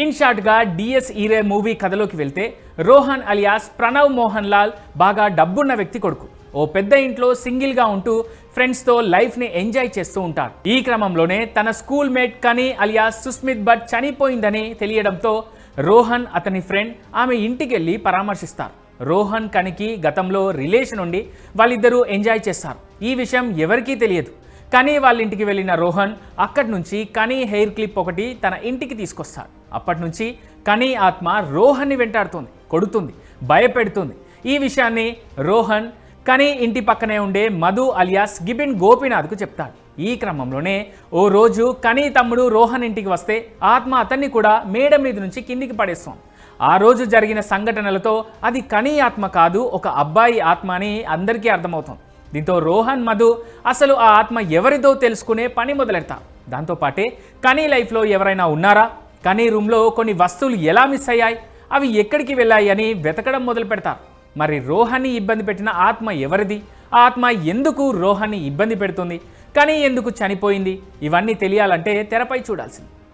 In షార్ట్గా DS ఈరే movie కథలోకి వెళ్తే రోహన్ అలియాస్ ప్రణవ్ మోహన్ లాల్ బాగా డబ్బున్న వ్యక్తి కొడుకు. ఓ పెద్ద ఇంట్లో సింగిల్గా ఉంటూ ఫ్రెండ్స్తో లైఫ్ని ఎంజాయ్ చేస్తూ ఉంటారు. ఈ క్రమంలోనే తన స్కూల్ మేట్ కనీ అలియాస్ సుస్మిత్ భట్ చనిపోయిందని తెలియడంతో రోహన్ అతని ఫ్రెండ్ ఆమె ఇంటికి వెళ్ళి పరామర్శిస్తారు. రోహన్ కనికి గతంలో రిలేషన్ ఉండి వాళ్ళిద్దరూ ఎంజాయ్ చేస్తారు. ఈ విషయం ఎవరికీ తెలియదు. కనీ వాళ్ళ ఇంటికి వెళ్ళిన రోహన్ అక్కడి నుంచి కనీ హెయిర్ క్లిప్ ఒకటి తన ఇంటికి తీసుకొస్తాడు. అప్పటి నుంచి కనీ ఆత్మ రోహన్ని వెంటాడుతుంది, కొడుతుంది, భయపెడుతుంది. ఈ విషయాన్ని రోహన్ కనీ ఇంటి పక్కనే ఉండే మధు అలియాస్ గిబిన్ గోపీనాథ్కు చెప్తాడు. ఈ క్రమంలోనే ఓ రోజు కనీ తమ్ముడు రోహన్ ఇంటికి వస్తే ఆత్మ అతన్ని కూడా మేడ మీద నుంచి కిందికి పడేస్తోంది. ఆ రోజు జరిగిన సంఘటనలతో అది కనీ ఆత్మ కాదు, ఒక అబ్బాయి ఆత్మ అని అందరికీ అర్థమవుతుంది. దీంతో రోహన్ మధు అసలు ఆ ఆత్మ ఎవరిదో తెలుసుకునే పని మొదలెడతారు. దాంతోపాటే కనీ లైఫ్లో ఎవరైనా ఉన్నారా, కనీ రూమ్లో కొన్ని వస్తువులు ఎలా మిస్ అయ్యాయి, అవి ఎక్కడికి వెళ్ళాయి అని వెతకడం మొదలు పెడతారు. మరి రోహన్ని ఇబ్బంది పెట్టిన ఆత్మ ఎవరిది, ఆ ఆత్మ ఎందుకు రోహన్ని ఇబ్బంది పెడుతుంది, కనీ ఎందుకు చనిపోయింది, ఇవన్నీ తెలియాలంటే తెరపై చూడాల్సింది.